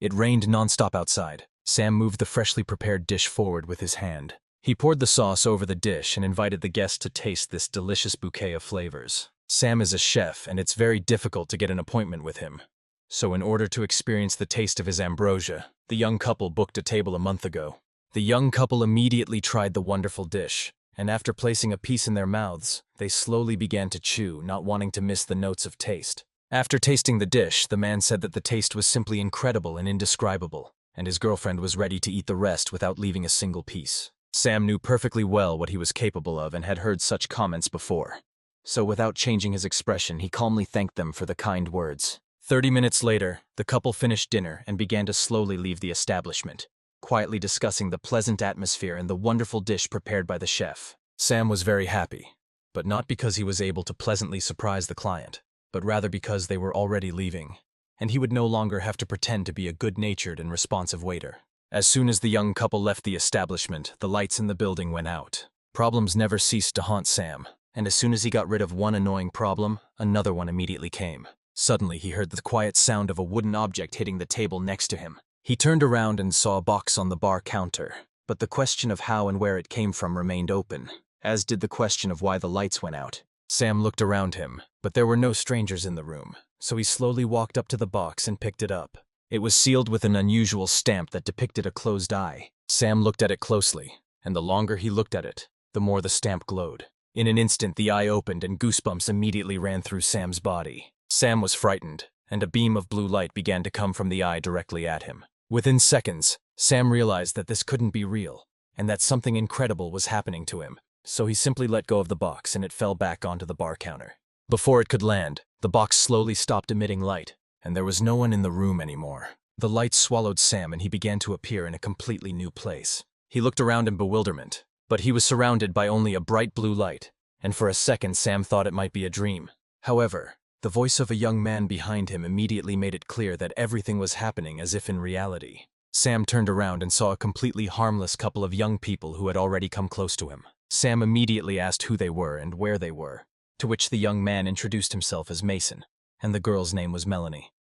It rained nonstop outside. Sam moved the freshly prepared dish forward with his hand. He poured the sauce over the dish and invited the guests to taste this delicious bouquet of flavors. Sam is a chef, and it's very difficult to get an appointment with him. So in order to experience the taste of his ambrosia, the young couple booked a table a month ago. The young couple immediately tried the wonderful dish, and after placing a piece in their mouths, they slowly began to chew, not wanting to miss the notes of taste. After tasting the dish, the man said that the taste was simply incredible and indescribable, and his girlfriend was ready to eat the rest without leaving a single piece. Sam knew perfectly well what he was capable of and had heard such comments before. So without changing his expression, he calmly thanked them for the kind words. 30 minutes later, the couple finished dinner and began to slowly leave the establishment, quietly discussing the pleasant atmosphere and the wonderful dish prepared by the chef. Sam was very happy, but not because he was able to pleasantly surprise the client, but rather because they were already leaving, and he would no longer have to pretend to be a good-natured and responsive waiter. As soon as the young couple left the establishment, the lights in the building went out. Problems never ceased to haunt Sam, and as soon as he got rid of one annoying problem, another one immediately came. Suddenly, he heard the quiet sound of a wooden object hitting the table next to him. He turned around and saw a box on the bar counter, but the question of how and where it came from remained open, as did the question of why the lights went out. Sam looked around him, but there were no strangers in the room, so he slowly walked up to the box and picked it up. It was sealed with an unusual stamp that depicted a closed eye. Sam looked at it closely, and the longer he looked at it, the more the stamp glowed. In an instant, the eye opened and goosebumps immediately ran through Sam's body. Sam was frightened, and a beam of blue light began to come from the eye directly at him. Within seconds, Sam realized that this couldn't be real, and that something incredible was happening to him, so he simply let go of the box and it fell back onto the bar counter. Before it could land, the box slowly stopped emitting light, and there was no one in the room anymore. The light swallowed Sam and he began to appear in a completely new place. He looked around in bewilderment, but he was surrounded by only a bright blue light, and for a second Sam thought it might be a dream. However, the voice of a young man behind him immediately made it clear that everything was happening as if in reality. Sam turned around and saw a completely harmless couple of young people who had already come close to him. Sam immediately asked who they were and where they were, to which the young man introduced himself as Mason, and the girl's name was Melanie.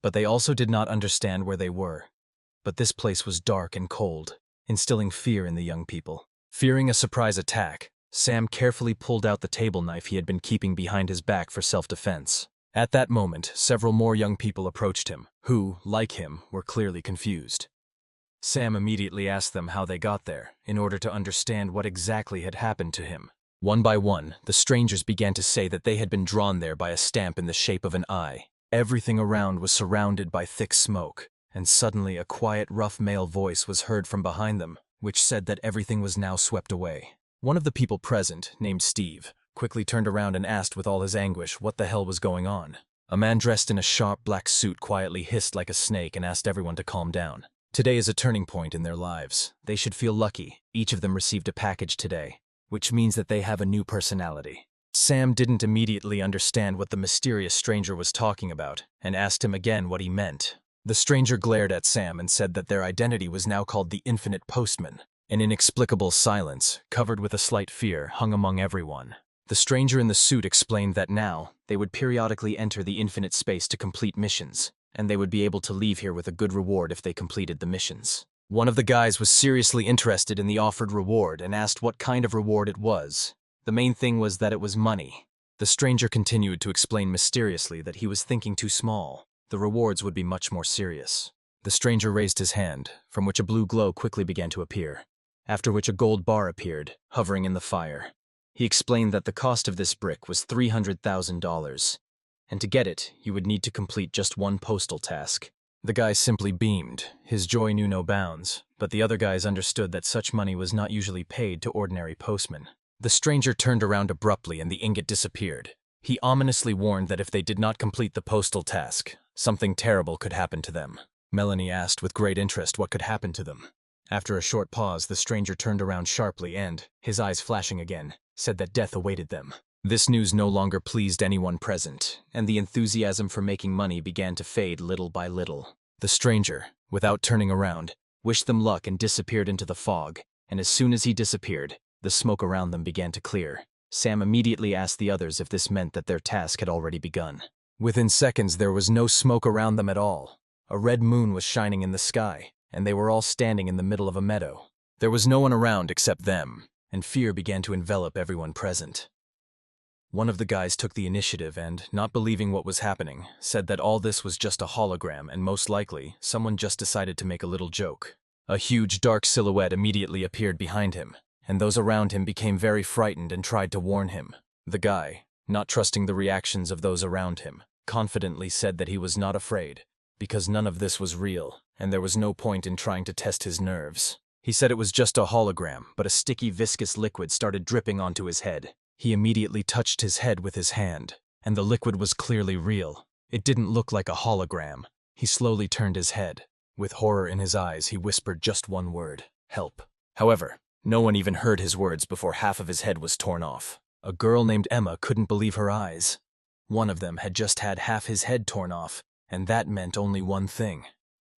But they also did not understand where they were. But this place was dark and cold, instilling fear in the young people. Fearing a surprise attack, Sam carefully pulled out the table knife he had been keeping behind his back for self-defense. At that moment, several more young people approached him, who, like him, were clearly confused. Sam immediately asked them how they got there, in order to understand what exactly had happened to him. One by one, the strangers began to say that they had been drawn there by a stamp in the shape of an eye. Everything around was surrounded by thick smoke, and suddenly a quiet, rough male voice was heard from behind them, which said that everything was now swept away. One of the people present, named Steve, quickly turned around and asked with all his anguish what the hell was going on. A man dressed in a sharp black suit quietly hissed like a snake and asked everyone to calm down. Today is a turning point in their lives. They should feel lucky. Each of them received a package today, which means that they have a new personality. Sam didn't immediately understand what the mysterious stranger was talking about, and asked him again what he meant. The stranger glared at Sam and said that their identity was now called the Infinite Postman. An inexplicable silence, covered with a slight fear, hung among everyone. The stranger in the suit explained that now, they would periodically enter the infinite space to complete missions, and they would be able to leave here with a good reward if they completed the missions. One of the guys was seriously interested in the offered reward and asked what kind of reward it was. The main thing was that it was money. The stranger continued to explain mysteriously that he was thinking too small. The rewards would be much more serious. The stranger raised his hand, from which a blue glow quickly began to appear, after which a gold bar appeared, hovering in the fire. He explained that the cost of this brick was $300,000, and to get it, you would need to complete just one postal task. The guy simply beamed. His joy knew no bounds, but the other guys understood that such money was not usually paid to ordinary postmen. The stranger turned around abruptly and the ingot disappeared. He ominously warned that if they did not complete the postal task, something terrible could happen to them. Melanie asked with great interest what could happen to them. After a short pause, the stranger turned around sharply and, his eyes flashing again, said that death awaited them. This news no longer pleased anyone present, and the enthusiasm for making money began to fade little by little. The stranger, without turning around, wished them luck and disappeared into the fog, and as soon as he disappeared, the smoke around them began to clear. Sam immediately asked the others if this meant that their task had already begun. Within seconds, there was no smoke around them at all. A red moon was shining in the sky, and they were all standing in the middle of a meadow. There was no one around except them, and fear began to envelop everyone present. One of the guys took the initiative and, not believing what was happening, said that all this was just a hologram and most likely, someone just decided to make a little joke. A huge dark silhouette immediately appeared behind him, and those around him became very frightened and tried to warn him. The guy, not trusting the reactions of those around him, confidently said that he was not afraid, because none of this was real, and there was no point in trying to test his nerves. He said it was just a hologram, but a sticky viscous liquid started dripping onto his head. He immediately touched his head with his hand, and the liquid was clearly real. It didn't look like a hologram. He slowly turned his head. With horror in his eyes, he whispered just one word: help. However, no one even heard his words before half of his head was torn off. A girl named Emma couldn't believe her eyes. One of them had just had half his head torn off, and that meant only one thing.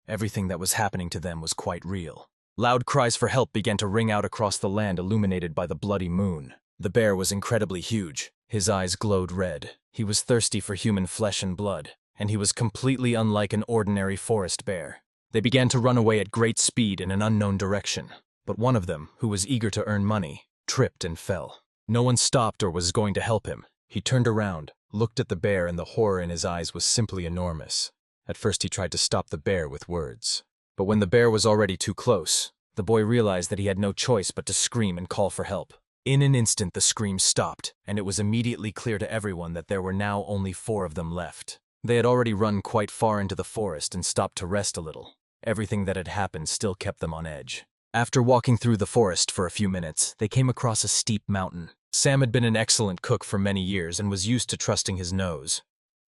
Everything that was happening to them was quite real. Loud cries for help began to ring out across the land illuminated by the bloody moon. The bear was incredibly huge. His eyes glowed red. He was thirsty for human flesh and blood, and he was completely unlike an ordinary forest bear. They began to run away at great speed in an unknown direction, but one of them, who was eager to earn money, tripped and fell. No one stopped or was going to help him. He turned around, looked at the bear, and the horror in his eyes was simply enormous. At first he tried to stop the bear with words. But when the bear was already too close, the boy realized that he had no choice but to scream and call for help. In an instant the scream stopped, and it was immediately clear to everyone that there were now only 4 of them left. They had already run quite far into the forest and stopped to rest a little. Everything that had happened still kept them on edge. After walking through the forest for a few minutes, they came across a steep mountain. Sam had been an excellent cook for many years and was used to trusting his nose.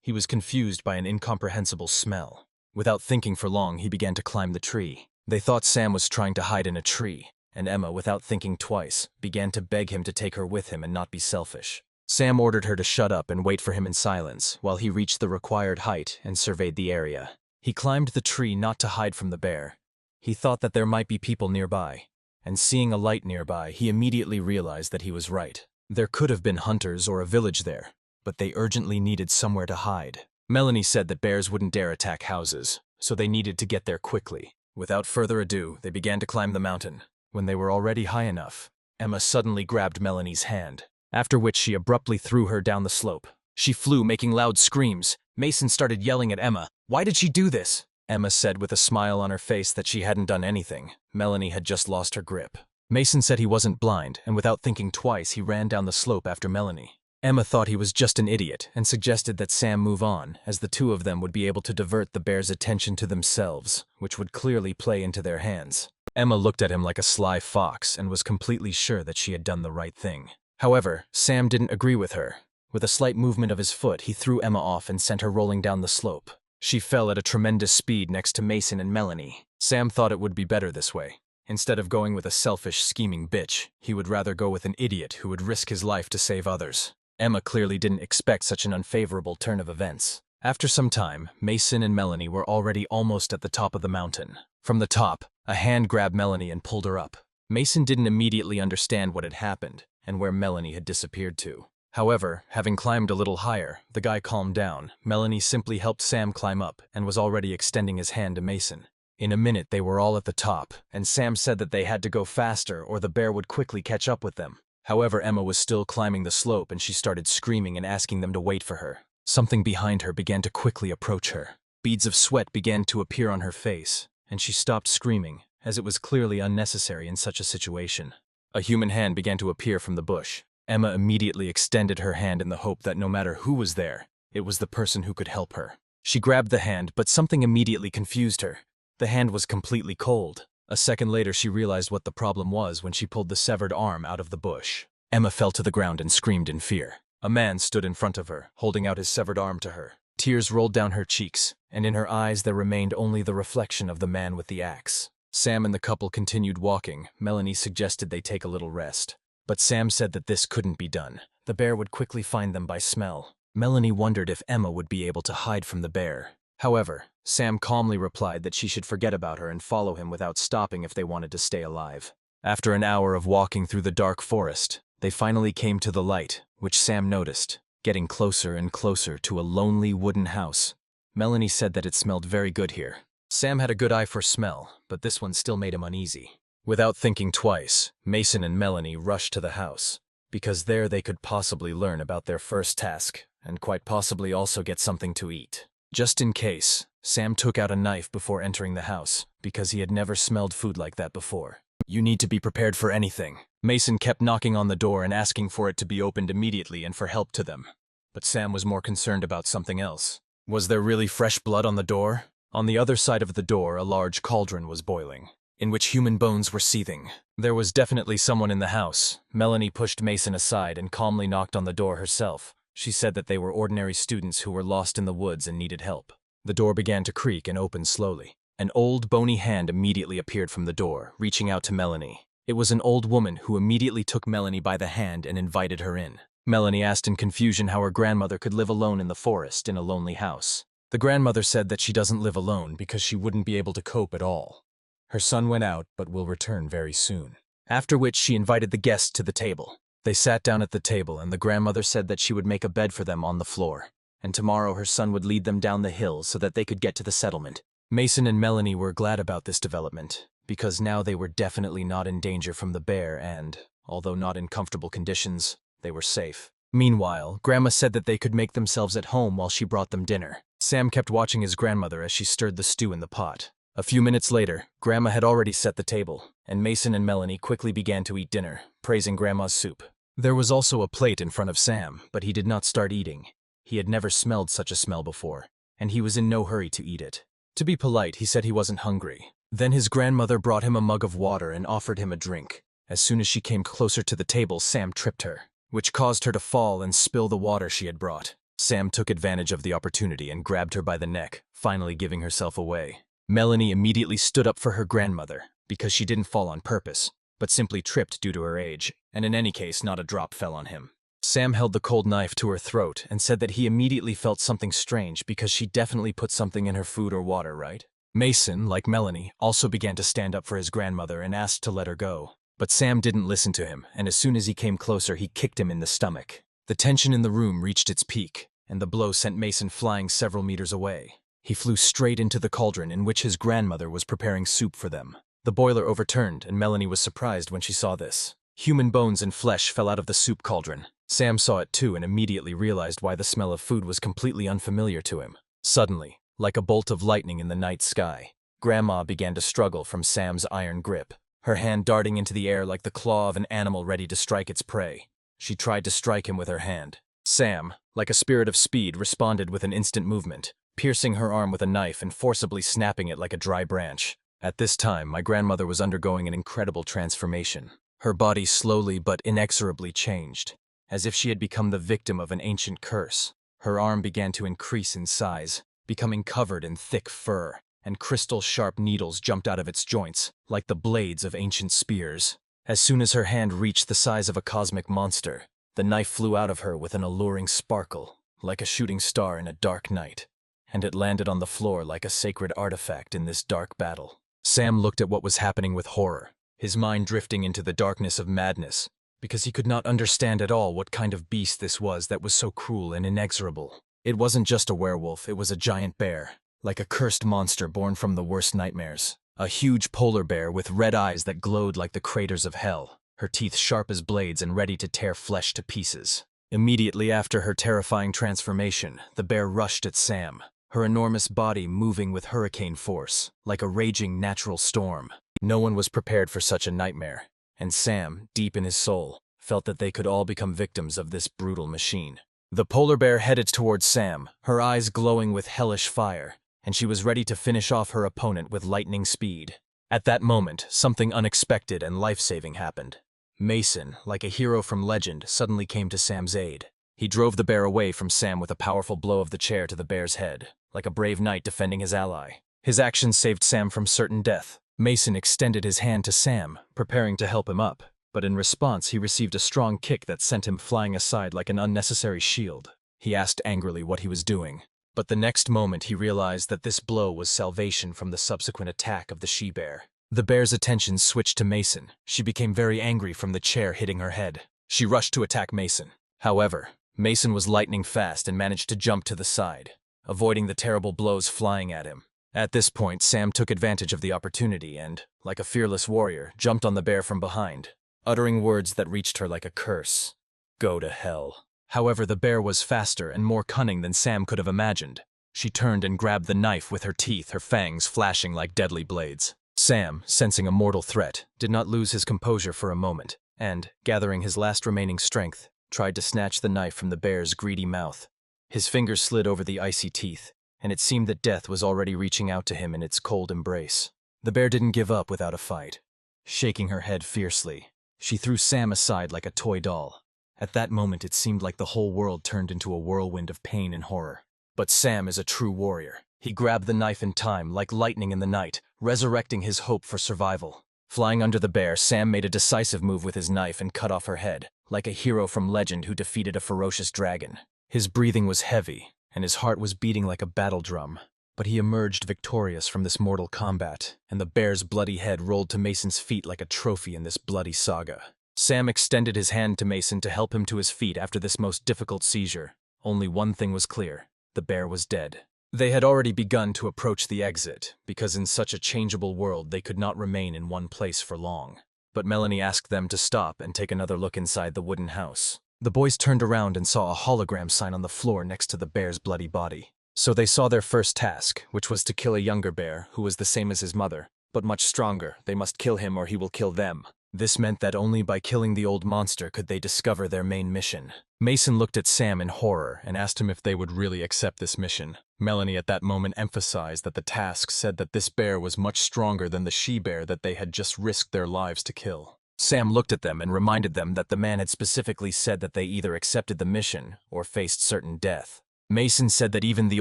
He was confused by an incomprehensible smell. Without thinking for long, he began to climb the tree. They thought Sam was trying to hide in a tree, and Emma, without thinking twice, began to beg him to take her with him and not be selfish. Sam ordered her to shut up and wait for him in silence while he reached the required height and surveyed the area. He climbed the tree not to hide from the bear. He thought that there might be people nearby, and seeing a light nearby, he immediately realized that he was right. There could have been hunters or a village there, but they urgently needed somewhere to hide. Melanie said that bears wouldn't dare attack houses, so they needed to get there quickly. Without further ado, they began to climb the mountain. When they were already high enough, Emma suddenly grabbed Melanie's hand, after which she abruptly threw her down the slope. She flew, making loud screams. Mason started yelling at Emma. "Why did she do this?" Emma said with a smile on her face that she hadn't done anything. Melanie had just lost her grip. Mason said he wasn't blind, and without thinking twice, he ran down the slope after Melanie. Emma thought he was just an idiot and suggested that Sam move on, as the 2 of them would be able to divert the bear's attention to themselves, which would clearly play into their hands. Emma looked at him like a sly fox and was completely sure that she had done the right thing. However, Sam didn't agree with her. With a slight movement of his foot, he threw Emma off and sent her rolling down the slope. She fell at a tremendous speed next to Mason and Melanie. Sam thought it would be better this way. Instead of going with a selfish, scheming bitch, he would rather go with an idiot who would risk his life to save others. Emma clearly didn't expect such an unfavorable turn of events. After some time, Mason and Melanie were already almost at the top of the mountain. From the top, a hand grabbed Melanie and pulled her up. Mason didn't immediately understand what had happened and where Melanie had disappeared to. However, having climbed a little higher, the guy calmed down. Melanie simply helped Sam climb up and was already extending his hand to Mason. In a minute, they were all at the top, and Sam said that they had to go faster or the bear would quickly catch up with them. However, Emma was still climbing the slope and she started screaming and asking them to wait for her. Something behind her began to quickly approach her. Beads of sweat began to appear on her face, and she stopped screaming, as it was clearly unnecessary in such a situation. A human hand began to appear from the bush. Emma immediately extended her hand in the hope that no matter who was there, it was the person who could help her. She grabbed the hand, but something immediately confused her. The hand was completely cold. A second later, she realized what the problem was when she pulled the severed arm out of the bush. Emma fell to the ground and screamed in fear. A man stood in front of her, holding out his severed arm to her. Tears rolled down her cheeks, and in her eyes there remained only the reflection of the man with the axe. Sam and the couple continued walking. Melanie suggested they take a little rest. But Sam said that this couldn't be done. The bear would quickly find them by smell. Melanie wondered if Emma would be able to hide from the bear. However, Sam calmly replied that she should forget about her and follow him without stopping if they wanted to stay alive. After an hour of walking through the dark forest, they finally came to the light, which Sam noticed, getting closer and closer to a lonely wooden house. Melanie said that it smelled very good here. Sam had a good eye for smell, but this one still made him uneasy. Without thinking twice, Mason and Melanie rushed to the house, because there they could possibly learn about their first task, and quite possibly also get something to eat. Just in case, Sam took out a knife before entering the house, because he had never smelled food like that before. You need to be prepared for anything. Mason kept knocking on the door and asking for it to be opened immediately and for help to them. But Sam was more concerned about something else. Was there really fresh blood on the door? On the other side of the door, a large cauldron was boiling, in which human bones were seething. There was definitely someone in the house. Melanie pushed Mason aside and calmly knocked on the door herself. She said that they were ordinary students who were lost in the woods and needed help. The door began to creak and open slowly. An old, bony hand immediately appeared from the door, reaching out to Melanie. It was an old woman who immediately took Melanie by the hand and invited her in. Melanie asked in confusion how her grandmother could live alone in the forest in a lonely house. The grandmother said that she doesn't live alone because she wouldn't be able to cope at all. Her son went out but will return very soon. After which she invited the guests to the table. They sat down at the table and the grandmother said that she would make a bed for them on the floor, and tomorrow her son would lead them down the hill so that they could get to the settlement. Mason and Melanie were glad about this development, because now they were definitely not in danger from the bear and, although not in comfortable conditions, they were safe. Meanwhile, Grandma said that they could make themselves at home while she brought them dinner. Sam kept watching his grandmother as she stirred the stew in the pot. A few minutes later, Grandma had already set the table, and Mason and Melanie quickly began to eat dinner, praising Grandma's soup. There was also a plate in front of Sam, but he did not start eating. He had never smelled such a smell before, and he was in no hurry to eat it. To be polite, he said he wasn't hungry. Then his grandmother brought him a mug of water and offered him a drink. As soon as she came closer to the table, Sam tripped her, which caused her to fall and spill the water she had brought. Sam took advantage of the opportunity and grabbed her by the neck, finally giving herself away. Melanie immediately stood up for her grandmother, because she didn't fall on purpose, but simply tripped due to her age, and in any case not a drop fell on him. Sam held the cold knife to her throat and said that he immediately felt something strange because she definitely put something in her food or water, right? Mason, like Melanie, also began to stand up for his grandmother and asked to let her go. But Sam didn't listen to him, and as soon as he came closer, he kicked him in the stomach. The tension in the room reached its peak, and the blow sent Mason flying several meters away. He flew straight into the cauldron in which his grandmother was preparing soup for them. The boiler overturned, and Melanie was surprised when she saw this. Human bones and flesh fell out of the soup cauldron. Sam saw it too and immediately realized why the smell of food was completely unfamiliar to him. Suddenly, like a bolt of lightning in the night sky, Grandma began to struggle from Sam's iron grip, her hand darting into the air like the claw of an animal ready to strike its prey. She tried to strike him with her hand. Sam, like a spirit of speed, responded with an instant movement, piercing her arm with a knife and forcibly snapping it like a dry branch. At this time, my grandmother was undergoing an incredible transformation. Her body slowly but inexorably changed, as if she had become the victim of an ancient curse. Her arm began to increase in size, becoming covered in thick fur, and crystal-sharp needles jumped out of its joints, like the blades of ancient spears. As soon as her hand reached the size of a cosmic monster, the knife flew out of her with an alluring sparkle, like a shooting star in a dark night, and it landed on the floor like a sacred artifact in this dark battle. Sam looked at what was happening with horror, his mind drifting into the darkness of madness, because he could not understand at all what kind of beast this was that was so cruel and inexorable. It wasn't just a werewolf, it was a giant bear, like a cursed monster born from the worst nightmares. A huge polar bear with red eyes that glowed like the craters of hell, her teeth sharp as blades and ready to tear flesh to pieces. Immediately after her terrifying transformation, the bear rushed at Sam, her enormous body moving with hurricane force, like a raging natural storm. No one was prepared for such a nightmare, and Sam, deep in his soul, felt that they could all become victims of this brutal machine. The polar bear headed towards Sam, her eyes glowing with hellish fire, and she was ready to finish off her opponent with lightning speed. At that moment, something unexpected and life-saving happened. Mason, like a hero from legend, suddenly came to Sam's aid. He drove the bear away from Sam with a powerful blow of the chair to the bear's head, like a brave knight defending his ally. His action saved Sam from certain death. Mason extended his hand to Sam, preparing to help him up, but in response he received a strong kick that sent him flying aside like an unnecessary shield. He asked angrily what he was doing, but the next moment he realized that this blow was salvation from the subsequent attack of the she-bear. The bear's attention switched to Mason. She became very angry from the chair hitting her head. She rushed to attack Mason. However, Mason was lightning fast and managed to jump to the side, avoiding the terrible blows flying at him. At this point, Sam took advantage of the opportunity and, like a fearless warrior, jumped on the bear from behind, uttering words that reached her like a curse. Go to hell. However, the bear was faster and more cunning than Sam could have imagined. She turned and grabbed the knife with her teeth, her fangs flashing like deadly blades. Sam, sensing a mortal threat, did not lose his composure for a moment, and, gathering his last remaining strength, tried to snatch the knife from the bear's greedy mouth. His fingers slid over the icy teeth, and it seemed that death was already reaching out to him in its cold embrace. The bear didn't give up without a fight. Shaking her head fiercely, she threw Sam aside like a toy doll. At that moment, it seemed like the whole world turned into a whirlwind of pain and horror. But Sam is a true warrior. He grabbed the knife in time, like lightning in the night, resurrecting his hope for survival. Flying under the bear, Sam made a decisive move with his knife and cut off her head, like a hero from legend who defeated a ferocious dragon. His breathing was heavy, and his heart was beating like a battle drum. But he emerged victorious from this mortal combat, and the bear's bloody head rolled to Mason's feet like a trophy in this bloody saga. Sam extended his hand to Mason to help him to his feet after this most difficult seizure. Only one thing was clear: the bear was dead. They had already begun to approach the exit, because in such a changeable world they could not remain in one place for long. But Melanie asked them to stop and take another look inside the wooden house. The boys turned around and saw a hologram sign on the floor next to the bear's bloody body. So they saw their first task, which was to kill a younger bear who was the same as his mother, but much stronger. They must kill him or he will kill them. This meant that only by killing the old monster could they discover their main mission. Mason looked at Sam in horror and asked him if they would really accept this mission. Melanie at that moment emphasized that the task said that this bear was much stronger than the she-bear that they had just risked their lives to kill. Sam looked at them and reminded them that the man had specifically said that they either accepted the mission or faced certain death. Mason said that even the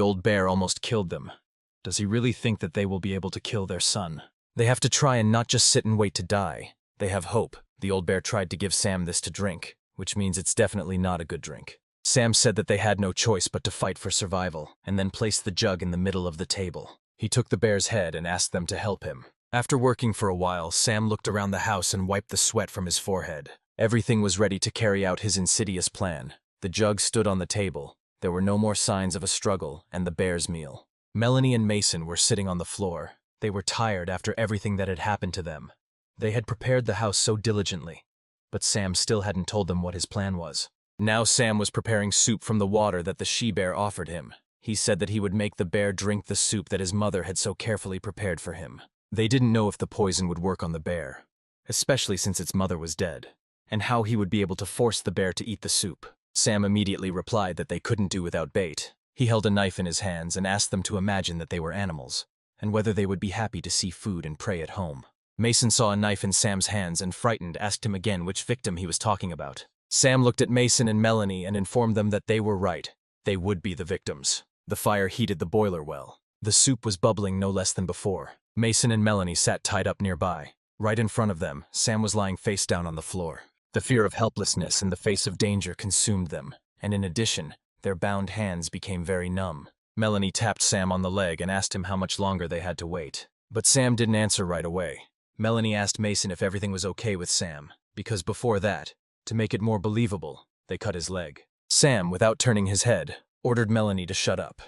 old bear almost killed them. Does he really think that they will be able to kill their son? They have to try and not just sit and wait to die. They have hope. The old bear tried to give Sam this to drink, which means it's definitely not a good drink. Sam said that they had no choice but to fight for survival, and then placed the jug in the middle of the table. He took the bear's head and asked them to help him. After working for a while, Sam looked around the house and wiped the sweat from his forehead. Everything was ready to carry out his insidious plan. The jug stood on the table. There were no more signs of a struggle and the bear's meal. Melanie and Mason were sitting on the floor. They were tired after everything that had happened to them. They had prepared the house so diligently, but Sam still hadn't told them what his plan was. Now Sam was preparing soup from the water that the she-bear offered him. He said that he would make the bear drink the soup that his mother had so carefully prepared for him. They didn't know if the poison would work on the bear, especially since its mother was dead, and how he would be able to force the bear to eat the soup. Sam immediately replied that they couldn't do without bait. He held a knife in his hands and asked them to imagine that they were animals, and whether they would be happy to see food and prey at home. Mason saw a knife in Sam's hands and, frightened, asked him again which victim he was talking about. Sam looked at Mason and Melanie and informed them that they were right. They would be the victims. The fire heated the boiler well. The soup was bubbling no less than before. Mason and Melanie sat tied up nearby. Right in front of them, Sam was lying face down on the floor. The fear of helplessness in the face of danger consumed them, and in addition, their bound hands became very numb. Melanie tapped Sam on the leg and asked him how much longer they had to wait. But Sam didn't answer right away. Melanie asked Mason if everything was okay with Sam, because before that, to make it more believable, they cut his leg. Sam, without turning his head, ordered Melanie to shut up.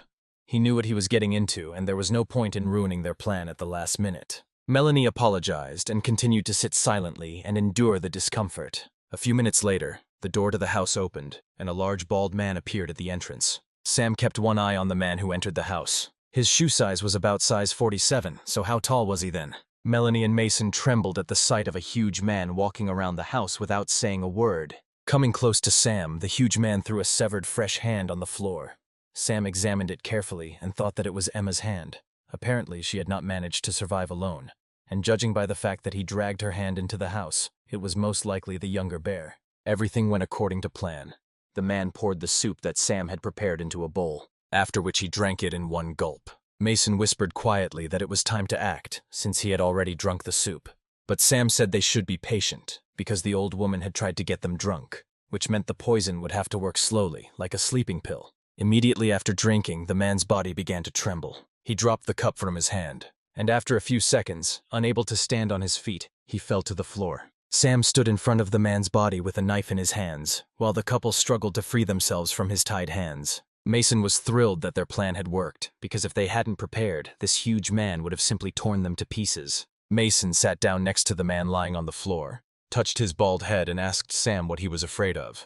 He knew what he was getting into, and there was no point in ruining their plan at the last minute. Melanie apologized and continued to sit silently and endure the discomfort. A few minutes later, the door to the house opened, and a large bald man appeared at the entrance. Sam kept one eye on the man who entered the house. His shoe size was about size 47, so how tall was he then? Melanie and Mason trembled at the sight of a huge man walking around the house without saying a word. Coming close to Sam, the huge man threw a severed fresh hand on the floor. Sam examined it carefully and thought that it was Emma's hand. Apparently, she had not managed to survive alone, and judging by the fact that he dragged her hand into the house, it was most likely the younger bear. Everything went according to plan. The man poured the soup that Sam had prepared into a bowl, after which he drank it in one gulp. Mason whispered quietly that it was time to act, since he had already drunk the soup. But Sam said they should be patient, because the old woman had tried to get them drunk, which meant the poison would have to work slowly, like a sleeping pill. Immediately after drinking, the man's body began to tremble. He dropped the cup from his hand, and after a few seconds, unable to stand on his feet, he fell to the floor. Sam stood in front of the man's body with a knife in his hands, while the couple struggled to free themselves from his tied hands. Mason was thrilled that their plan had worked, because if they hadn't prepared, this huge man would have simply torn them to pieces. Mason sat down next to the man lying on the floor, touched his bald head and asked Sam what he was afraid of.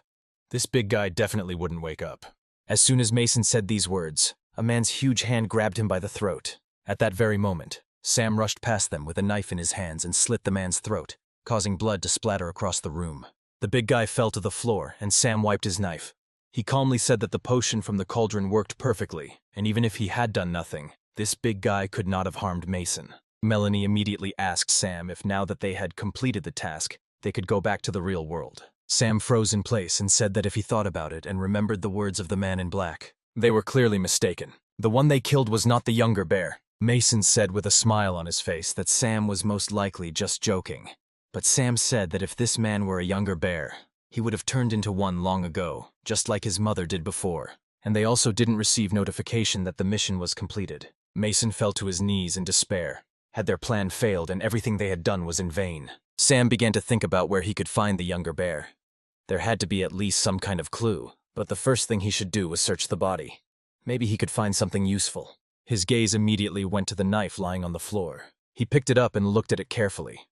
This big guy definitely wouldn't wake up. As soon as Mason said these words, a man's huge hand grabbed him by the throat. At that very moment, Sam rushed past them with a knife in his hands and slit the man's throat, causing blood to splatter across the room. The big guy fell to the floor, and Sam wiped his knife. He calmly said that the potion from the cauldron worked perfectly, and even if he had done nothing, this big guy could not have harmed Mason. Melanie immediately asked Sam if now that they had completed the task, they could go back to the real world. Sam froze in place and said that if he thought about it and remembered the words of the man in black, they were clearly mistaken. The one they killed was not the younger bear. Mason said with a smile on his face that Sam was most likely just joking. But Sam said that if this man were a younger bear, he would have turned into one long ago, just like his mother did before. And they also didn't receive notification that the mission was completed. Mason fell to his knees in despair. Had their plan failed and everything they had done was in vain. Sam began to think about where he could find the younger bear. There had to be at least some kind of clue, but the first thing he should do was search the body. Maybe he could find something useful. His gaze immediately went to the knife lying on the floor. He picked it up and looked at it carefully.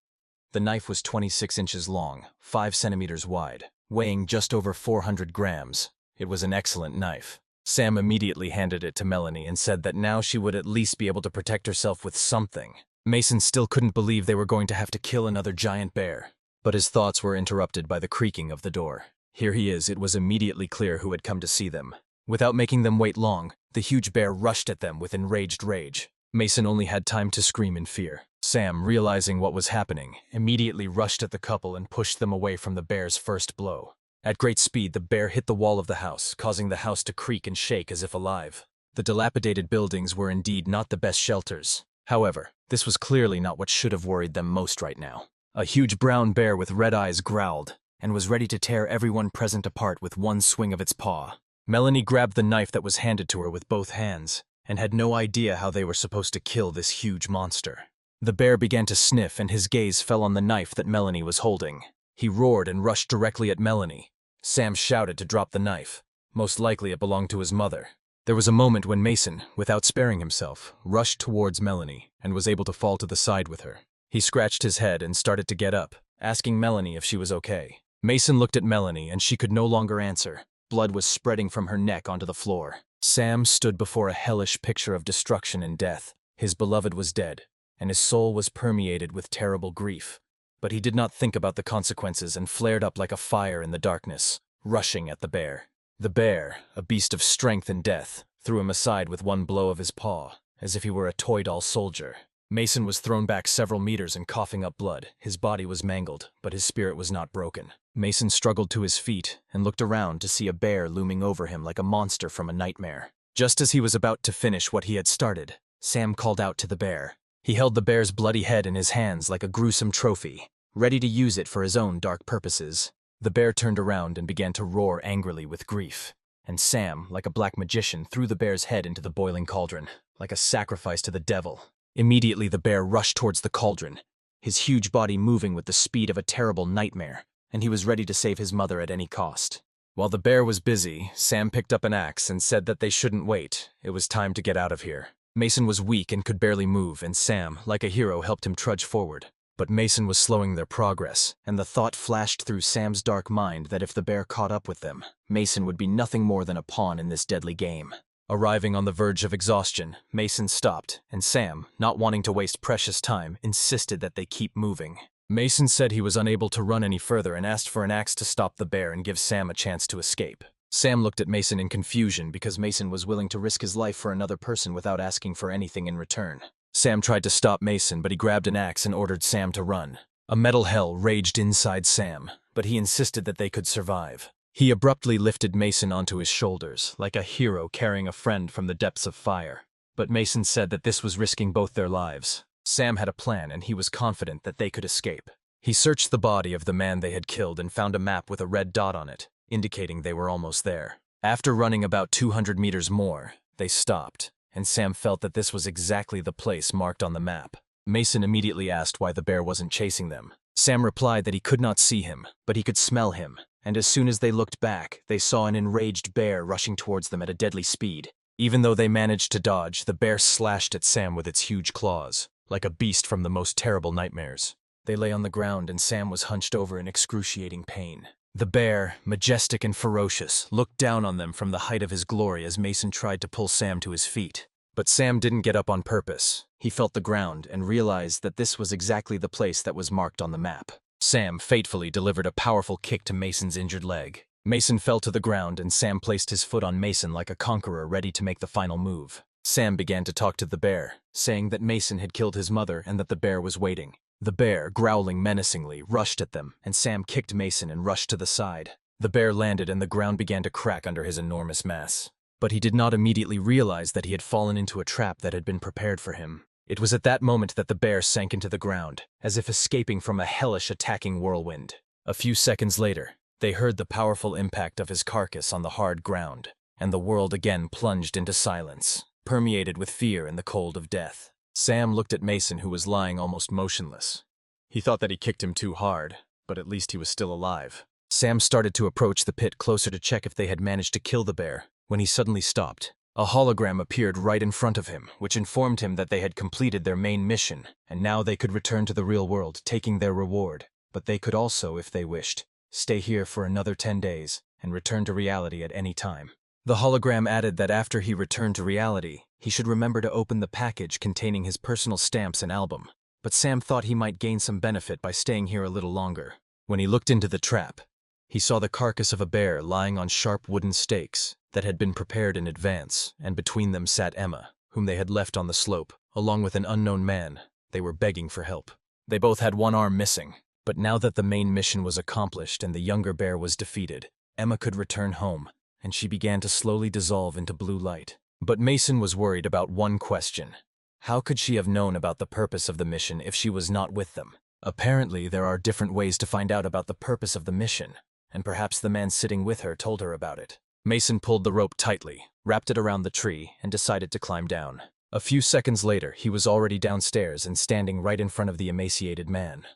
The knife was 26 inches long, 5 centimeters wide, weighing just over 400 grams. It was an excellent knife. Sam immediately handed it to Melanie and said that now she would at least be able to protect herself with something. Mason still couldn't believe they were going to have to kill another giant bear. But his thoughts were interrupted by the creaking of the door. Here he is. It was immediately clear who had come to see them. Without making them wait long, the huge bear rushed at them with enraged rage. Mason only had time to scream in fear. Sam, realizing what was happening, immediately rushed at the couple and pushed them away from the bear's first blow. At great speed, the bear hit the wall of the house, causing the house to creak and shake as if alive. The dilapidated buildings were indeed not the best shelters. However, this was clearly not what should have worried them most right now. A huge brown bear with red eyes growled, and was ready to tear everyone present apart with one swing of its paw. Melanie grabbed the knife that was handed to her with both hands, and had no idea how they were supposed to kill this huge monster. The bear began to sniff, and his gaze fell on the knife that Melanie was holding. He roared and rushed directly at Melanie. Sam shouted to drop the knife. Most likely it belonged to his mother. There was a moment when Mason, without sparing himself, rushed towards Melanie and was able to fall to the side with her. He scratched his head and started to get up, asking Melanie if she was okay. Mason looked at Melanie and she could no longer answer. Blood was spreading from her neck onto the floor. Sam stood before a hellish picture of destruction and death. His beloved was dead, and his soul was permeated with terrible grief. But he did not think about the consequences and flared up like a fire in the darkness, rushing at the bear. The bear, a beast of strength and death, threw him aside with one blow of his paw, as if he were a toy doll soldier. Mason was thrown back several meters and coughing up blood. His body was mangled, but his spirit was not broken. Mason struggled to his feet and looked around to see a bear looming over him like a monster from a nightmare. Just as he was about to finish what he had started, Sam called out to the bear. He held the bear's bloody head in his hands like a gruesome trophy, ready to use it for his own dark purposes. The bear turned around and began to roar angrily with grief. And Sam, like a black magician, threw the bear's head into the boiling cauldron, like a sacrifice to the devil. Immediately the bear rushed towards the cauldron, his huge body moving with the speed of a terrible nightmare, and he was ready to save his mother at any cost. While the bear was busy, Sam picked up an axe and said that they shouldn't wait. It was time to get out of here. Mason was weak and could barely move, and Sam, like a hero, helped him trudge forward. But Mason was slowing their progress, and the thought flashed through Sam's dark mind that if the bear caught up with them, Mason would be nothing more than a pawn in this deadly game. Arriving on the verge of exhaustion, Mason stopped, and Sam, not wanting to waste precious time, insisted that they keep moving. Mason said he was unable to run any further and asked for an axe to stop the bear and give Sam a chance to escape. Sam looked at Mason in confusion because Mason was willing to risk his life for another person without asking for anything in return. Sam tried to stop Mason, but he grabbed an axe and ordered Sam to run. A metal hell raged inside Sam, but he insisted that they could survive. He abruptly lifted Mason onto his shoulders, like a hero carrying a friend from the depths of fire. But Mason said that this was risking both their lives. Sam had a plan, and he was confident that they could escape. He searched the body of the man they had killed and found a map with a red dot on it, indicating they were almost there. After running about 200 meters more, they stopped, and Sam felt that this was exactly the place marked on the map. Mason immediately asked why the bear wasn't chasing them. Sam replied that he could not see him, but he could smell him, and as soon as they looked back, they saw an enraged bear rushing towards them at a deadly speed. Even though they managed to dodge, the bear slashed at Sam with its huge claws, like a beast from the most terrible nightmares. They lay on the ground and Sam was hunched over in excruciating pain. The bear, majestic and ferocious, looked down on them from the height of his glory as Mason tried to pull Sam to his feet. But Sam didn't get up on purpose. He felt the ground and realized that this was exactly the place that was marked on the map. Sam fatefully delivered a powerful kick to Mason's injured leg. Mason fell to the ground and Sam placed his foot on Mason like a conqueror ready to make the final move. Sam began to talk to the bear, saying that Mason had killed his mother and that the bear was waiting. The bear, growling menacingly, rushed at them, and Sam kicked Mason and rushed to the side. The bear landed and the ground began to crack under his enormous mass. But he did not immediately realize that he had fallen into a trap that had been prepared for him. It was at that moment that the bear sank into the ground, as if escaping from a hellish attacking whirlwind. A few seconds later, they heard the powerful impact of his carcass on the hard ground, and the world again plunged into silence, permeated with fear and the cold of death. Sam looked at Mason, who was lying almost motionless. He thought that he kicked him too hard, but at least he was still alive. Sam started to approach the pit closer to check if they had managed to kill the bear, when he suddenly stopped. A hologram appeared right in front of him, which informed him that they had completed their main mission, and now they could return to the real world, taking their reward. But they could also, if they wished, stay here for another 10 days, and return to reality at any time. The hologram added that after he returned to reality, he should remember to open the package containing his personal stamps and album. But Sam thought he might gain some benefit by staying here a little longer. When he looked into the trap, he saw the carcass of a bear lying on sharp wooden stakes that had been prepared in advance, and between them sat Emma, whom they had left on the slope, along with an unknown man. They were begging for help. They both had one arm missing, but now that the main mission was accomplished and the younger bear was defeated, Emma could return home, and she began to slowly dissolve into blue light. But Mason was worried about one question. How could she have known about the purpose of the mission if she was not with them? Apparently, there are different ways to find out about the purpose of the mission, and perhaps the man sitting with her told her about it. Mason pulled the rope tightly, wrapped it around the tree, and decided to climb down. A few seconds later, he was already downstairs and standing right in front of the emaciated man.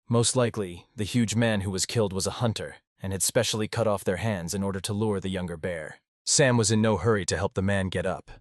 Most likely, the huge man who was killed was a hunter, and had specially cut off their hands in order to lure the younger bear. Sam was in no hurry to help the man get up.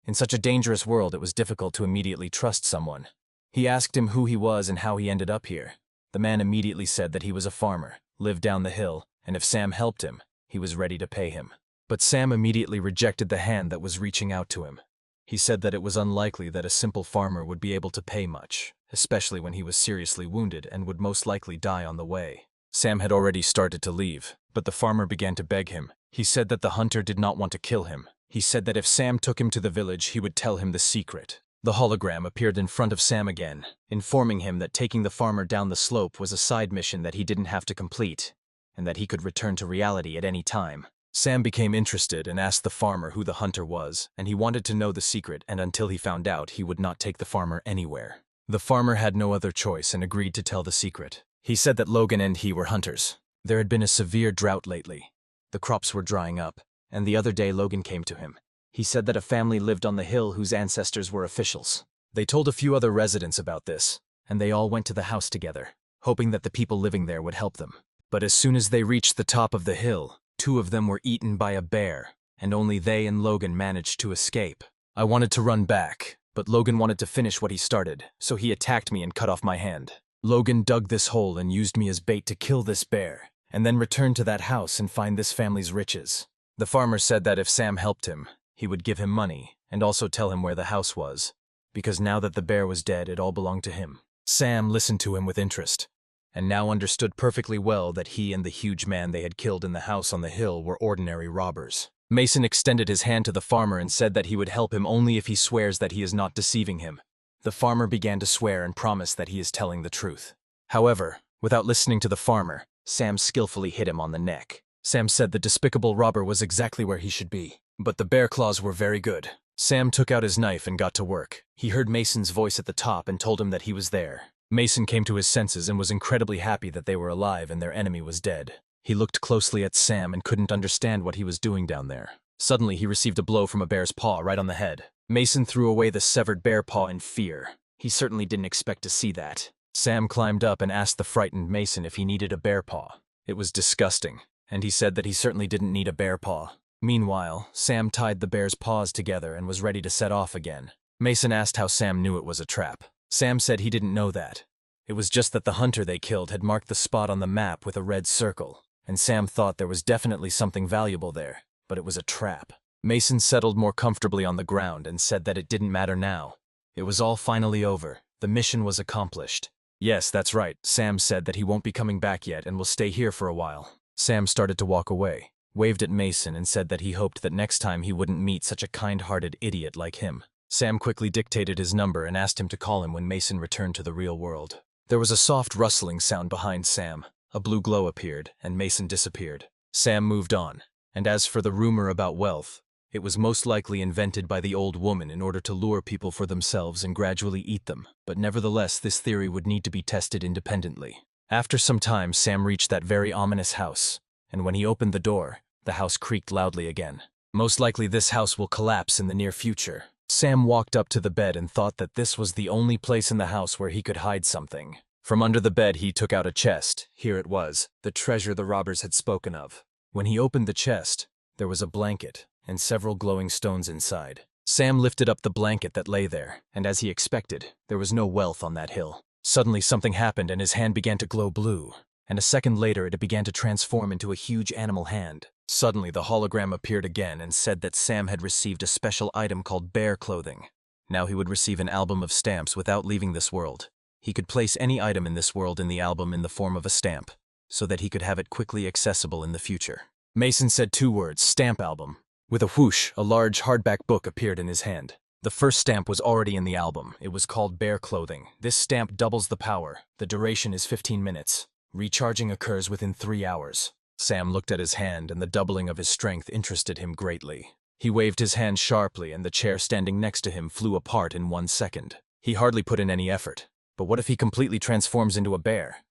In such a dangerous world, it was difficult to immediately trust someone. He asked him who he was and how he ended up here. The man immediately said that he was a farmer, lived down the hill, and if Sam helped him, he was ready to pay him. But Sam immediately rejected the hand that was reaching out to him. He said that it was unlikely that a simple farmer would be able to pay much, especially when he was seriously wounded and would most likely die on the way. Sam had already started to leave, but the farmer began to beg him. He said that the hunter did not want to kill him. He said that if Sam took him to the village, he would tell him the secret. The hologram appeared in front of Sam again, informing him that taking the farmer down the slope was a side mission that he didn't have to complete, and that he could return to reality at any time. Sam became interested and asked the farmer who the hunter was, and he wanted to know the secret, and until he found out, he would not take the farmer anywhere. The farmer had no other choice and agreed to tell the secret. He said that Logan and he were hunters. There had been a severe drought lately. The crops were drying up, and the other day Logan came to him. He said that a family lived on the hill whose ancestors were officials. They told a few other residents about this, and they all went to the house together, hoping that the people living there would help them. But as soon as they reached the top of the hill, 2 of them were eaten by a bear, and only they and Logan managed to escape. I wanted to run back, but Logan wanted to finish what he started, so he attacked me and cut off my hand. Logan dug this hole and used me as bait to kill this bear, and then return to that house and find this family's riches. The farmer said that if Sam helped him, he would give him money and also tell him where the house was, because now that the bear was dead, it all belonged to him. Sam listened to him with interest, and now understood perfectly well that he and the huge man they had killed in the house on the hill were ordinary robbers. Mason extended his hand to the farmer and said that he would help him only if he swears that he is not deceiving him. The farmer began to swear and promised that he is telling the truth. However, without listening to the farmer, Sam skillfully hit him on the neck. Sam said the despicable robber was exactly where he should be, but the bear claws were very good. Sam took out his knife and got to work. He heard Mason's voice at the top and told him that he was there. Mason came to his senses and was incredibly happy that they were alive and their enemy was dead. He looked closely at Sam and couldn't understand what he was doing down there. Suddenly, he received a blow from a bear's paw right on the head. Mason threw away the severed bear paw in fear. He certainly didn't expect to see that. Sam climbed up and asked the frightened Mason if he needed a bear paw. It was disgusting, and he said that he certainly didn't need a bear paw. Meanwhile, Sam tied the bear's paws together and was ready to set off again. Mason asked how Sam knew it was a trap. Sam said he didn't know that. It was just that the hunter they killed had marked the spot on the map with a red circle, and Sam thought there was definitely something valuable there, but it was a trap. Mason settled more comfortably on the ground and said that it didn't matter now. It was all finally over. The mission was accomplished. Yes, that's right. Sam said that he won't be coming back yet and will stay here for a while. Sam started to walk away, waved at Mason and said that he hoped that next time he wouldn't meet such a kind-hearted idiot like him. Sam quickly dictated his number and asked him to call him when Mason returned to the real world. There was a soft rustling sound behind Sam. A blue glow appeared, and Mason disappeared. Sam moved on. And as for the rumor about wealth, it was most likely invented by the old woman in order to lure people for themselves and gradually eat them, but nevertheless this theory would need to be tested independently. After some time, Sam reached that very ominous house, and when he opened the door, the house creaked loudly again. Most likely this house will collapse in the near future. Sam walked up to the bed and thought that this was the only place in the house where he could hide something. From under the bed he took out a chest. Here it was, the treasure the robbers had spoken of. When he opened the chest, there was a blanket and several glowing stones inside. Sam lifted up the blanket that lay there, and as he expected, there was no wealth on that hill. Suddenly something happened and his hand began to glow blue, and a second later it began to transform into a huge animal hand. Suddenly the hologram appeared again and said that Sam had received a special item called bear clothing. Now he would receive an album of stamps without leaving this world. He could place any item in this world in the album in the form of a stamp, so that he could have it quickly accessible in the future. Mason said 2 words, stamp album. With a whoosh, a large hardback book appeared in his hand. The first stamp was already in the album. It was called Bear Clothing. This stamp doubles the power. The duration is 15 minutes. Recharging occurs within 3 hours. Sam looked at his hand, and the doubling of his strength interested him greatly. He waved his hand sharply, and the chair standing next to him flew apart in 1 second. He hardly put in any effort. But what if he completely transforms into a bear?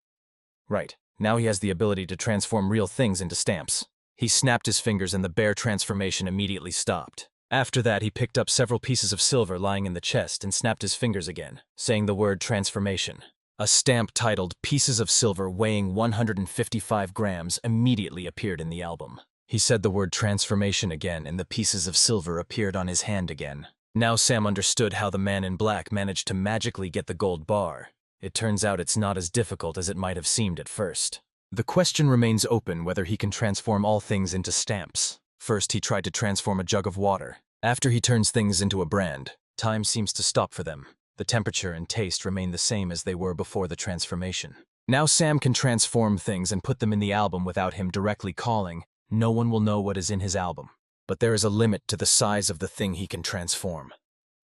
Right, now he has the ability to transform real things into stamps. He snapped his fingers and the bear transformation immediately stopped. After that, he picked up several pieces of silver lying in the chest and snapped his fingers again, saying the word transformation. A stamp titled Pieces of Silver Weighing 155 grams immediately appeared in the album. He said the word transformation again and the pieces of silver appeared on his hand again. Now Sam understood how the man in black managed to magically get the gold bar. It turns out it's not as difficult as it might have seemed at first. The question remains open whether he can transform all things into stamps. First, he tried to transform a jug of water. After he turns things into a brand, time seems to stop for them. The temperature and taste remain the same as they were before the transformation. Now Sam can transform things and put them in the album without him directly calling. No one will know what is in his album. But there is a limit to the size of the thing he can transform.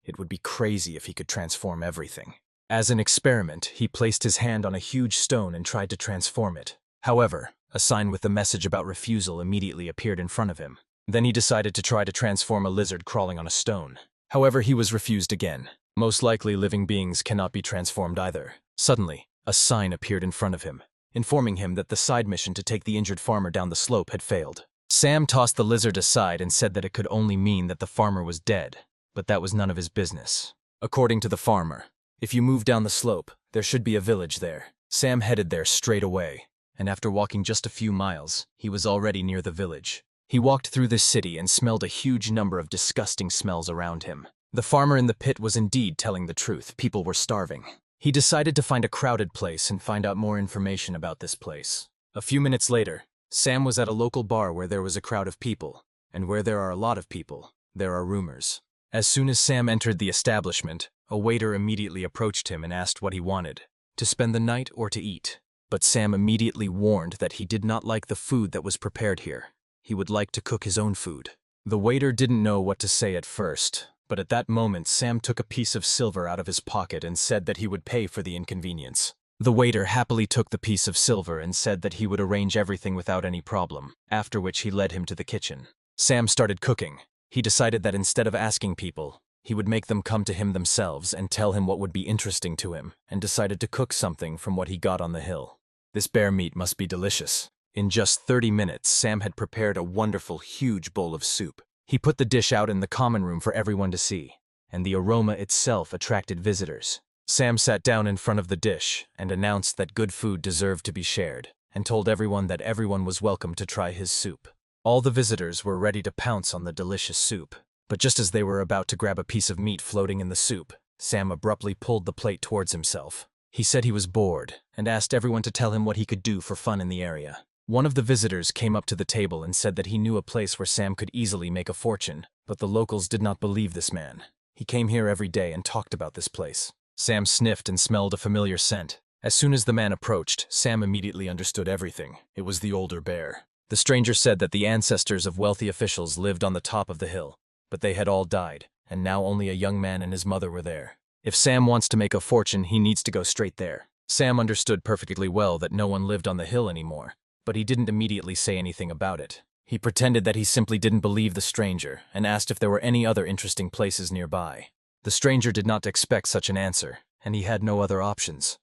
It would be crazy if he could transform everything. As an experiment, he placed his hand on a huge stone and tried to transform it. However, a sign with the message about refusal immediately appeared in front of him. Then he decided to try to transform a lizard crawling on a stone. However, he was refused again. Most likely living beings cannot be transformed either. Suddenly, a sign appeared in front of him, informing him that the side mission to take the injured farmer down the slope had failed. Sam tossed the lizard aside and said that it could only mean that the farmer was dead, but that was none of his business. According to the farmer, if you move down the slope, there should be a village there. Sam headed there straight away, and after walking just a few miles, he was already near the village. He walked through the city and smelled a huge number of disgusting smells around him. The farmer in the pit was indeed telling the truth. People were starving. He decided to find a crowded place and find out more information about this place. A few minutes later, Sam was at a local bar where there was a crowd of people, and where there are a lot of people, there are rumors. As soon as Sam entered the establishment, a waiter immediately approached him and asked what he wanted, to spend the night or to eat. But Sam immediately warned that he did not like the food that was prepared here. He would like to cook his own food. The waiter didn't know what to say at first, but at that moment Sam took a piece of silver out of his pocket and said that he would pay for the inconvenience. The waiter happily took the piece of silver and said that he would arrange everything without any problem, after which he led him to the kitchen. Sam started cooking. He decided that instead of asking people, he would make them come to him themselves and tell him what would be interesting to him, and decided to cook something from what he got on the hill. This bear meat must be delicious. In just 30 minutes, Sam had prepared a wonderful, huge bowl of soup. He put the dish out in the common room for everyone to see, and the aroma itself attracted visitors. Sam sat down in front of the dish and announced that good food deserved to be shared, and told everyone that everyone was welcome to try his soup. All the visitors were ready to pounce on the delicious soup. But just as they were about to grab a piece of meat floating in the soup, Sam abruptly pulled the plate towards himself. He said he was bored and asked everyone to tell him what he could do for fun in the area. One of the visitors came up to the table and said that he knew a place where Sam could easily make a fortune, but the locals did not believe this man. He came here every day and talked about this place. Sam sniffed and smelled a familiar scent. As soon as the man approached, Sam immediately understood everything. It was the older bear. The stranger said that the ancestors of wealthy officials lived on the top of the hill, but they had all died, and now only a young man and his mother were there. If Sam wants to make a fortune, he needs to go straight there. Sam understood perfectly well that no one lived on the hill anymore, but he didn't immediately say anything about it. He pretended that he simply didn't believe the stranger and asked if there were any other interesting places nearby. The stranger did not expect such an answer, and he had no other options.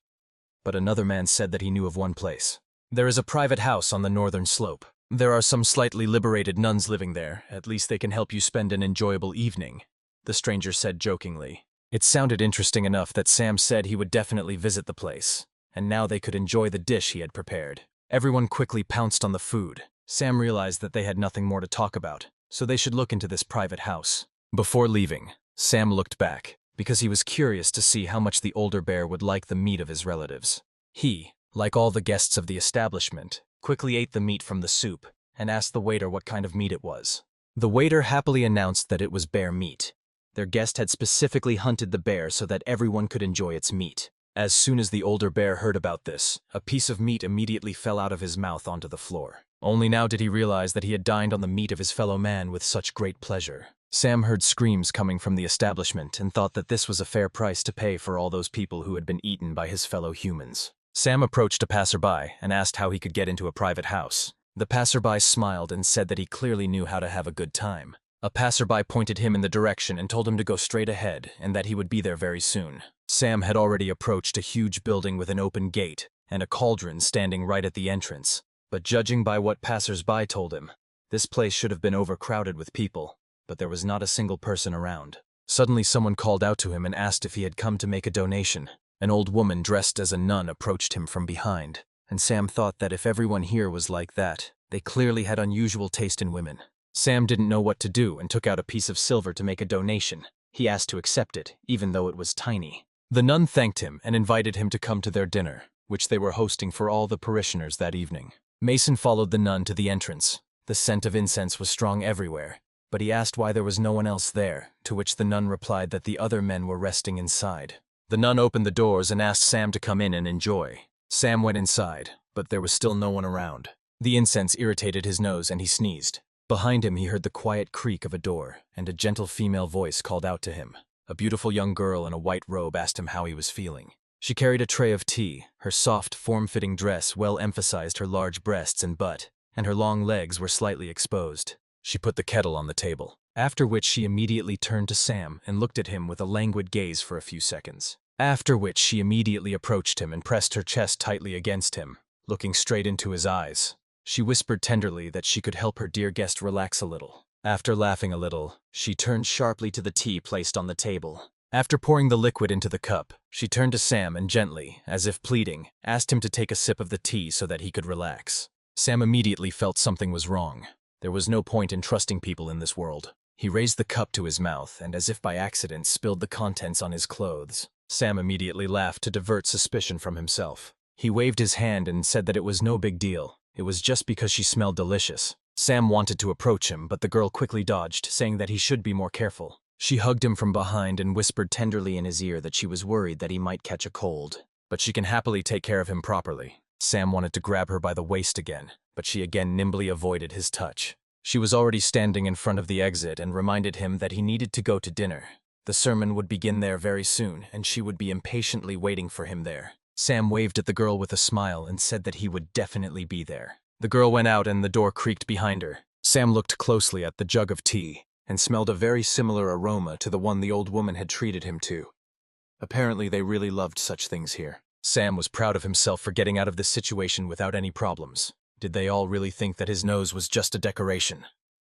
But another man said that he knew of one place. There is a private house on the northern slope. There are some slightly liberated nuns living there. At least they can help you spend an enjoyable evening, the stranger said jokingly. It sounded interesting enough that Sam said he would definitely visit the place, and now they could enjoy the dish he had prepared. Everyone quickly pounced on the food. Sam realized that they had nothing more to talk about, so they should look into this private house. Before leaving, Sam looked back, because he was curious to see how much the older bear would like the meat of his relatives. He, like all the guests of the establishment, quickly ate the meat from the soup and asked the waiter what kind of meat it was. The waiter happily announced that it was bear meat. Their guest had specifically hunted the bear so that everyone could enjoy its meat. As soon as the older bear heard about this, a piece of meat immediately fell out of his mouth onto the floor. Only now did he realize that he had dined on the meat of his fellow man with such great pleasure. Sam heard screams coming from the establishment and thought that this was a fair price to pay for all those people who had been eaten by his fellow humans. Sam approached a passerby and asked how he could get into a private house. The passerby smiled and said that he clearly knew how to have a good time. A passerby pointed him in the direction and told him to go straight ahead and that he would be there very soon. Sam had already approached a huge building with an open gate and a cauldron standing right at the entrance. But judging by what passersby told him, this place should have been overcrowded with people, but there was not a single person around. Suddenly someone called out to him and asked if he had come to make a donation. An old woman dressed as a nun approached him from behind, and Sam thought that if everyone here was like that, they clearly had unusual taste in women. Sam didn't know what to do and took out a piece of silver to make a donation. He asked to accept it, even though it was tiny. The nun thanked him and invited him to come to their dinner, which they were hosting for all the parishioners that evening. Mason followed the nun to the entrance. The scent of incense was strong everywhere, but he asked why there was no one else there, to which the nun replied that the other men were resting inside. The nun opened the doors and asked Sam to come in and enjoy. Sam went inside, but there was still no one around. The incense irritated his nose and he sneezed. Behind him he heard the quiet creak of a door, and a gentle female voice called out to him. A beautiful young girl in a white robe asked him how he was feeling. She carried a tray of tea. Her soft, form-fitting dress well emphasized her large breasts and butt, and her long legs were slightly exposed. She put the kettle on the table, after which she immediately turned to Sam and looked at him with a languid gaze for a few seconds. After which she immediately approached him and pressed her chest tightly against him, looking straight into his eyes. She whispered tenderly that she could help her dear guest relax a little. After laughing a little, she turned sharply to the tea placed on the table. After pouring the liquid into the cup, she turned to Sam and gently, as if pleading, asked him to take a sip of the tea so that he could relax. Sam immediately felt something was wrong. There was no point in trusting people in this world. He raised the cup to his mouth and, as if by accident, spilled the contents on his clothes. Sam immediately laughed to divert suspicion from himself. He waved his hand and said that it was no big deal. It was just because she smelled delicious. Sam wanted to approach him, but the girl quickly dodged, saying that he should be more careful. She hugged him from behind and whispered tenderly in his ear that she was worried that he might catch a cold, but she can happily take care of him properly. Sam wanted to grab her by the waist again, but she again nimbly avoided his touch. She was already standing in front of the exit and reminded him that he needed to go to dinner. The sermon would begin there very soon, and she would be impatiently waiting for him there. Sam waved at the girl with a smile and said that he would definitely be there. The girl went out and the door creaked behind her. Sam looked closely at the jug of tea and smelled a very similar aroma to the one the old woman had treated him to. Apparently they really loved such things here. Sam was proud of himself for getting out of this situation without any problems. Did they all really think that his nose was just a decoration?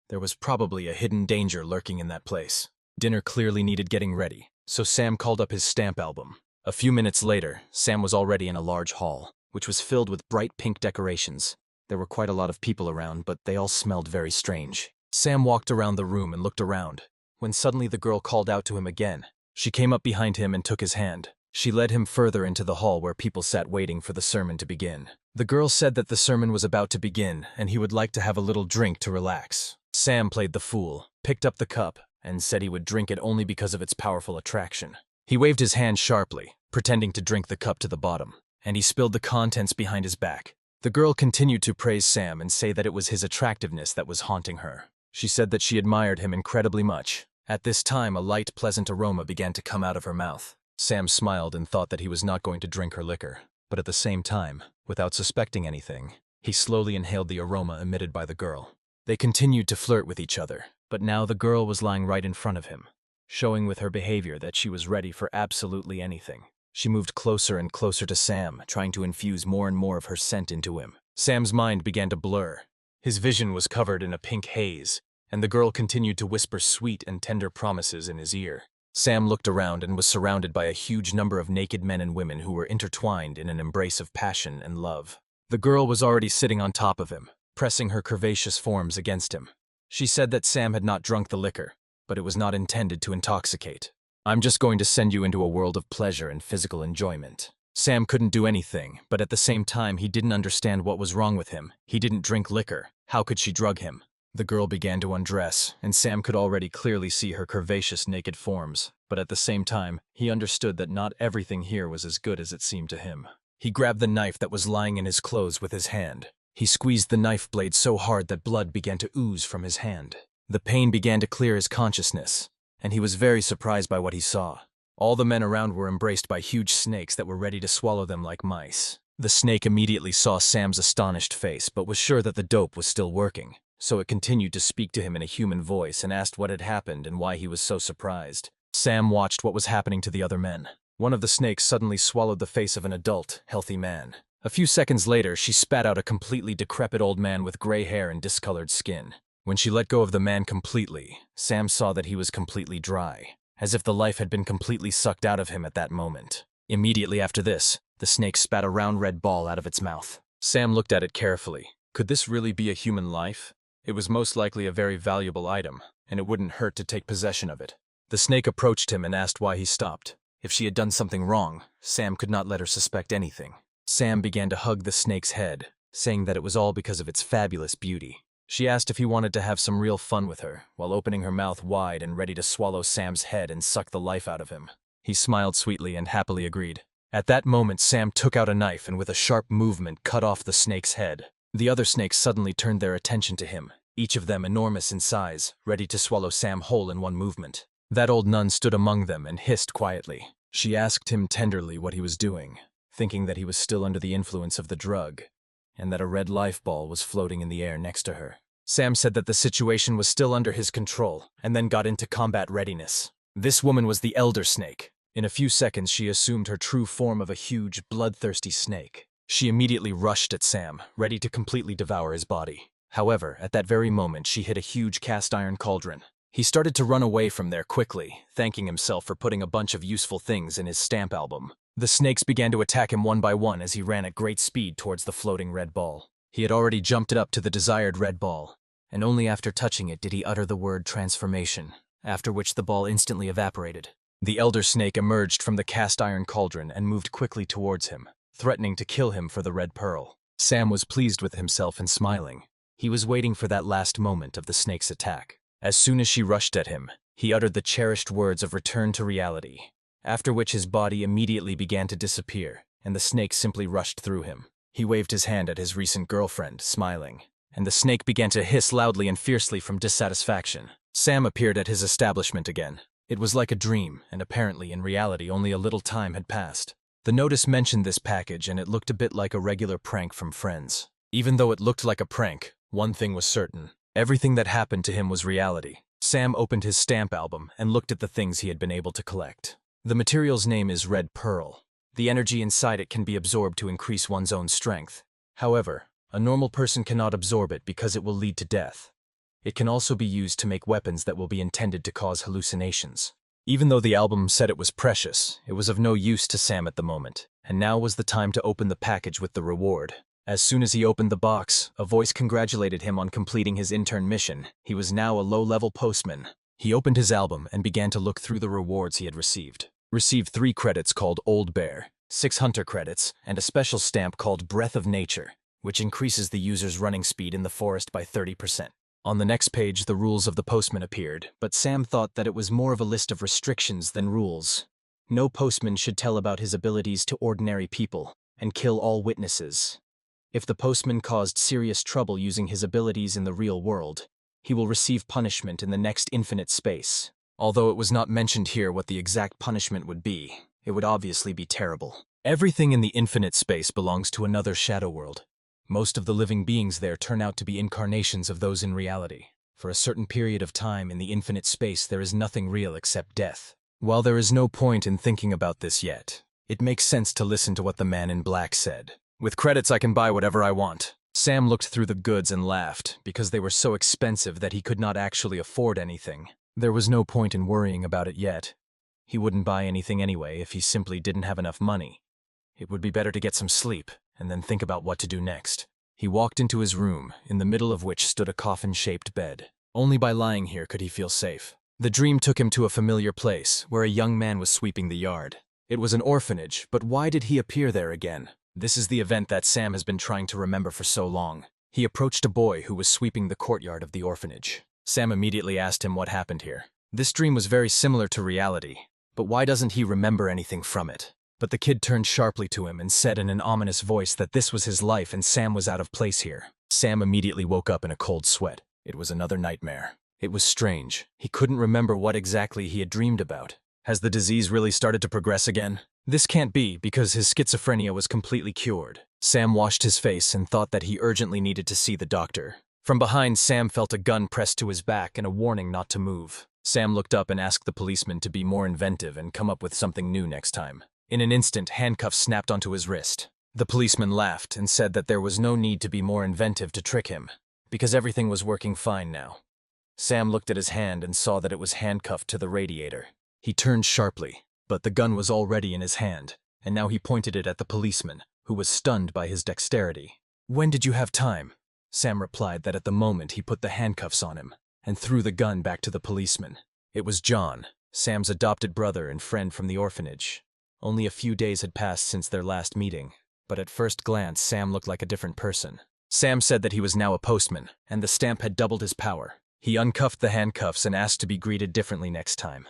There was probably a hidden danger lurking in that place. Dinner clearly needed getting ready, so Sam called up his stamp album. A few minutes later, Sam was already in a large hall, which was filled with bright pink decorations. There were quite a lot of people around, but they all smelled very strange. Sam walked around the room and looked around, when suddenly the girl called out to him again. She came up behind him and took his hand. She led him further into the hall where people sat waiting for the sermon to begin. The girl said that the sermon was about to begin and he would like to have a little drink to relax. Sam played the fool, picked up the cup, and said he would drink it only because of its powerful attraction. He waved his hand sharply, pretending to drink the cup to the bottom, and he spilled the contents behind his back. The girl continued to praise Sam and say that it was his attractiveness that was haunting her. She said that she admired him incredibly much. At this time, a light, pleasant aroma began to come out of her mouth. Sam smiled and thought that he was not going to drink her liquor, but at the same time, without suspecting anything, he slowly inhaled the aroma emitted by the girl. They continued to flirt with each other, but now the girl was lying right in front of him, showing with her behavior that she was ready for absolutely anything. She moved closer and closer to Sam, trying to infuse more and more of her scent into him. Sam's mind began to blur. His vision was covered in a pink haze, and the girl continued to whisper sweet and tender promises in his ear. Sam looked around and was surrounded by a huge number of naked men and women who were intertwined in an embrace of passion and love. The girl was already sitting on top of him, pressing her curvaceous forms against him. She said that Sam had not drunk the liquor, but it was not intended to intoxicate. "I'm just going to send you into a world of pleasure and physical enjoyment." Sam couldn't do anything, but at the same time he didn't understand what was wrong with him. He didn't drink liquor. How could she drug him? The girl began to undress, and Sam could already clearly see her curvaceous naked forms, but at the same time, he understood that not everything here was as good as it seemed to him. He grabbed the knife that was lying in his clothes with his hand. He squeezed the knife blade so hard that blood began to ooze from his hand. The pain began to clear his consciousness, and he was very surprised by what he saw. All the men around were embraced by huge snakes that were ready to swallow them like mice. The snake immediately saw Sam's astonished face, but was sure that the dope was still working. So it continued to speak to him in a human voice and asked what had happened and why he was so surprised. Sam watched what was happening to the other men. One of the snakes suddenly swallowed the face of an adult, healthy man. A few seconds later, she spat out a completely decrepit old man with gray hair and discolored skin. When she let go of the man completely, Sam saw that he was completely dry, as if the life had been completely sucked out of him at that moment. Immediately after this, the snake spat a round red ball out of its mouth. Sam looked at it carefully. Could this really be a human life? It was most likely a very valuable item, and it wouldn't hurt to take possession of it. The snake approached him and asked why he stopped. If she had done something wrong, Sam could not let her suspect anything. Sam began to hug the snake's head, saying that it was all because of its fabulous beauty. She asked if he wanted to have some real fun with her, while opening her mouth wide and ready to swallow Sam's head and suck the life out of him. He smiled sweetly and happily agreed. At that moment, Sam took out a knife and with a sharp movement cut off the snake's head. The other snakes suddenly turned their attention to him, each of them enormous in size, ready to swallow Sam whole in one movement. That old nun stood among them and hissed quietly. She asked him tenderly what he was doing, thinking that he was still under the influence of the drug, and that a red life ball was floating in the air next to her. Sam said that the situation was still under his control, and then got into combat readiness. This woman was the elder snake. In a few seconds, she assumed her true form of a huge, bloodthirsty snake. She immediately rushed at Sam, ready to completely devour his body. However, at that very moment, she hit a huge cast-iron cauldron. He started to run away from there quickly, thanking himself for putting a bunch of useful things in his stamp album. The snakes began to attack him one by one as he ran at great speed towards the floating red ball. He had already jumped it up to the desired red ball, and only after touching it did he utter the word transformation, after which the ball instantly evaporated. The elder snake emerged from the cast-iron cauldron and moved quickly towards him, threatening to kill him for the red pearl. Sam was pleased with himself and smiling. He was waiting for that last moment of the snake's attack. As soon as she rushed at him, he uttered the cherished words of return to reality, after which his body immediately began to disappear, and the snake simply rushed through him. He waved his hand at his recent girlfriend, smiling, and the snake began to hiss loudly and fiercely from dissatisfaction. Sam appeared at his establishment again. It was like a dream, and apparently in reality only a little time had passed. The notice mentioned this package, and it looked a bit like a regular prank from friends. Even though it looked like a prank, one thing was certain. Everything that happened to him was reality. Sam opened his stamp album and looked at the things he had been able to collect. The material's name is Red Pearl. The energy inside it can be absorbed to increase one's own strength. However, a normal person cannot absorb it because it will lead to death. It can also be used to make weapons that will be intended to cause hallucinations. Even though the album said it was precious, it was of no use to Sam at the moment, and now was the time to open the package with the reward. As soon as he opened the box, a voice congratulated him on completing his intern mission. He was now a low-level postman. He opened his album and began to look through the rewards he had received. Received 3 credits called Old Bear, 6 hunter credits, and a special stamp called Breath of Nature, which increases the user's running speed in the forest by 30%. On the next page, the rules of the postman appeared, but Sam thought that it was more of a list of restrictions than rules. No postman should tell about his abilities to ordinary people, and kill all witnesses. If the postman caused serious trouble using his abilities in the real world, he will receive punishment in the next infinite space. Although it was not mentioned here what the exact punishment would be, it would obviously be terrible. Everything in the infinite space belongs to another shadow world. Most of the living beings there turn out to be incarnations of those in reality. For a certain period of time in the infinite space there is nothing real except death. While there is no point in thinking about this yet, it makes sense to listen to what the man in black said. With credits I can buy whatever I want. Sam looked through the goods and laughed, because they were so expensive that he could not actually afford anything. There was no point in worrying about it yet. He wouldn't buy anything anyway if he simply didn't have enough money. It would be better to get some sleep, and then think about what to do next. He walked into his room, in the middle of which stood a coffin-shaped bed. Only by lying here could he feel safe. The dream took him to a familiar place, where a young man was sweeping the yard. It was an orphanage, but why did he appear there again? This is the event that Sam has been trying to remember for so long. He approached a boy who was sweeping the courtyard of the orphanage. Sam immediately asked him what happened here. This dream was very similar to reality, but why doesn't he remember anything from it? But the kid turned sharply to him and said in an ominous voice that this was his life and Sam was out of place here. Sam immediately woke up in a cold sweat. It was another nightmare. It was strange. He couldn't remember what exactly he had dreamed about. Has the disease really started to progress again? This can't be, because his schizophrenia was completely cured. Sam washed his face and thought that he urgently needed to see the doctor. From behind, Sam felt a gun pressed to his back and a warning not to move. Sam looked up and asked the policeman to be more inventive and come up with something new next time. In an instant, handcuffs snapped onto his wrist. The policeman laughed and said that there was no need to be more inventive to trick him, because everything was working fine now. Sam looked at his hand and saw that it was handcuffed to the radiator. He turned sharply, but the gun was already in his hand, and now he pointed it at the policeman, who was stunned by his dexterity. "When did you have time?" Sam replied that at the moment he put the handcuffs on him, and threw the gun back to the policeman. It was John, Sam's adopted brother and friend from the orphanage. Only a few days had passed since their last meeting, but at first glance Sam looked like a different person. Sam said that he was now a postman, and the stamp had doubled his power. He uncuffed the handcuffs and asked to be greeted differently next time.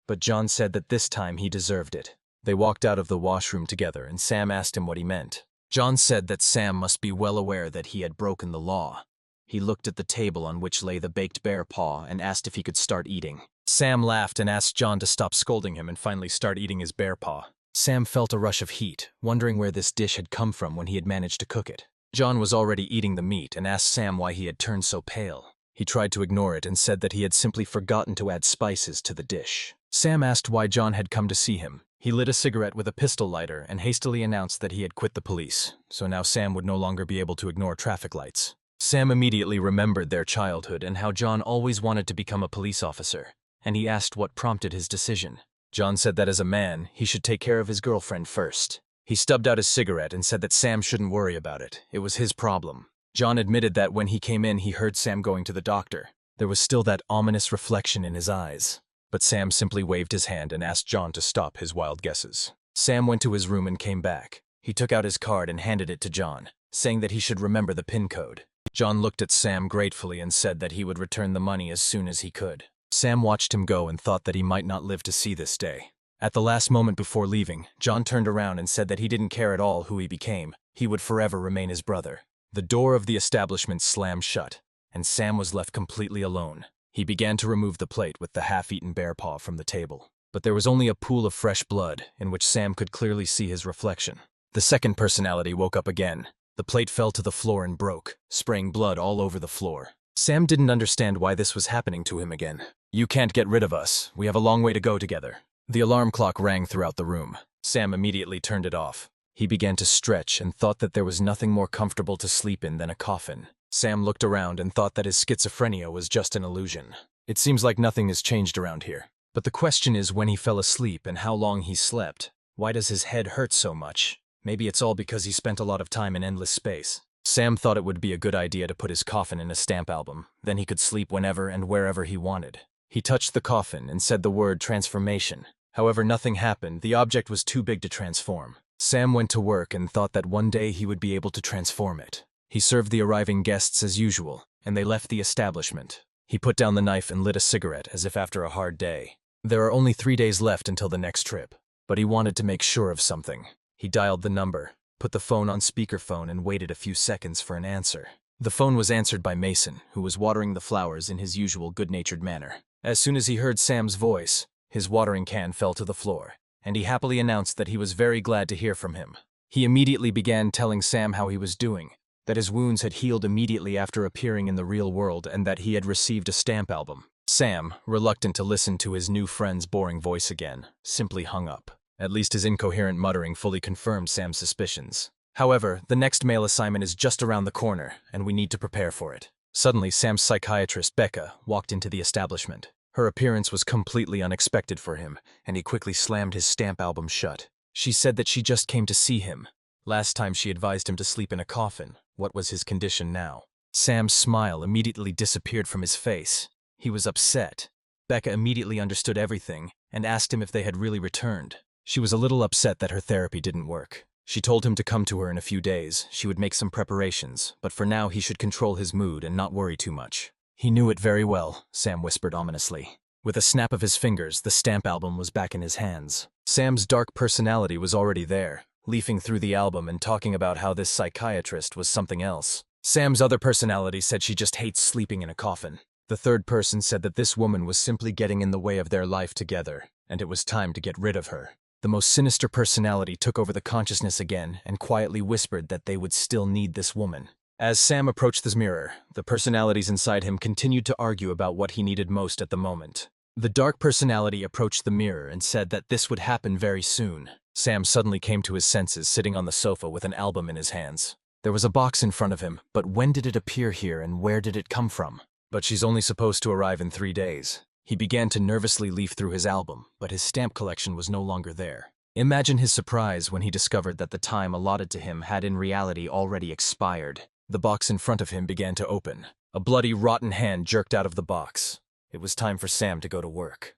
But John said that this time he deserved it. They walked out of the washroom together, and Sam asked him what he meant. John said that Sam must be well aware that he had broken the law. He looked at the table on which lay the baked bear paw and asked if he could start eating. Sam laughed and asked John to stop scolding him and finally start eating his bear paw. Sam felt a rush of heat, wondering where this dish had come from when he had managed to cook it. John was already eating the meat and asked Sam why he had turned so pale. He tried to ignore it and said that he had simply forgotten to add spices to the dish. Sam asked why John had come to see him. He lit a cigarette with a pistol lighter and hastily announced that he had quit the police, so now Sam would no longer be able to ignore traffic lights. Sam immediately remembered their childhood and how John always wanted to become a police officer, and he asked what prompted his decision. John said that as a man, he should take care of his girlfriend first. He stubbed out his cigarette and said that Sam shouldn't worry about it. It was his problem. John admitted that when he came in, he heard Sam going to the doctor. There was still that ominous reflection in his eyes. But Sam simply waved his hand and asked John to stop his wild guesses. Sam went to his room and came back. He took out his card and handed it to John, saying that he should remember the PIN code. John looked at Sam gratefully and said that he would return the money as soon as he could. Sam watched him go and thought that he might not live to see this day. At the last moment before leaving, John turned around and said that he didn't care at all who he became. He would forever remain his brother. The door of the establishment slammed shut, and Sam was left completely alone. He began to remove the plate with the half-eaten bear paw from the table. But there was only a pool of fresh blood, in which Sam could clearly see his reflection. The second personality woke up again. The plate fell to the floor and broke, spraying blood all over the floor. Sam didn't understand why this was happening to him again. "You can't get rid of us. We have a long way to go together." The alarm clock rang throughout the room. Sam immediately turned it off. He began to stretch and thought that there was nothing more comfortable to sleep in than a coffin. Sam looked around and thought that his schizophrenia was just an illusion. It seems like nothing has changed around here. But the question is when he fell asleep and how long he slept. Why does his head hurt so much? Maybe it's all because he spent a lot of time in endless space. Sam thought it would be a good idea to put his coffin in a stamp album. Then he could sleep whenever and wherever he wanted. He touched the coffin and said the word transformation. However, nothing happened. The object was too big to transform. Sam went to work and thought that one day he would be able to transform it. He served the arriving guests as usual, and they left the establishment. He put down the knife and lit a cigarette as if after a hard day. There are only 3 days left until the next trip, but he wanted to make sure of something. He dialed the number, put the phone on speakerphone and waited a few seconds for an answer. The phone was answered by Mason, who was watering the flowers in his usual good-natured manner. As soon as he heard Sam's voice, his watering can fell to the floor, and he happily announced that he was very glad to hear from him. He immediately began telling Sam how he was doing, that his wounds had healed immediately after appearing in the real world and that he had received a stamp album. Sam, reluctant to listen to his new friend's boring voice again, simply hung up. At least his incoherent muttering fully confirmed Sam's suspicions. However, the next mail assignment is just around the corner, and we need to prepare for it. Suddenly, Sam's psychiatrist, Becca, walked into the establishment. Her appearance was completely unexpected for him, and he quickly slammed his stamp album shut. She said that she just came to see him. Last time she advised him to sleep in a coffin. What was his condition now? Sam's smile immediately disappeared from his face. He was upset. Becca immediately understood everything and asked him if they had really returned. She was a little upset that her therapy didn't work. She told him to come to her in a few days. She would make some preparations, but for now he should control his mood and not worry too much. He knew it very well, Sam whispered ominously. With a snap of his fingers, the stamp album was back in his hands. Sam's dark personality was already there, leafing through the album and talking about how this psychiatrist was something else. Sam's other personality said she just hates sleeping in a coffin. The third person said that this woman was simply getting in the way of their life together, and it was time to get rid of her. The most sinister personality took over the consciousness again and quietly whispered that they would still need this woman. As Sam approached the mirror, the personalities inside him continued to argue about what he needed most at the moment. The dark personality approached the mirror and said that this would happen very soon. Sam suddenly came to his senses, sitting on the sofa with an album in his hands. There was a box in front of him, but when did it appear here and where did it come from? But she's only supposed to arrive in 3 days. He began to nervously leaf through his album, but his stamp collection was no longer there. Imagine his surprise when he discovered that the time allotted to him had in reality already expired. The box in front of him began to open. A bloody, rotten hand jerked out of the box. It was time for Sam to go to work.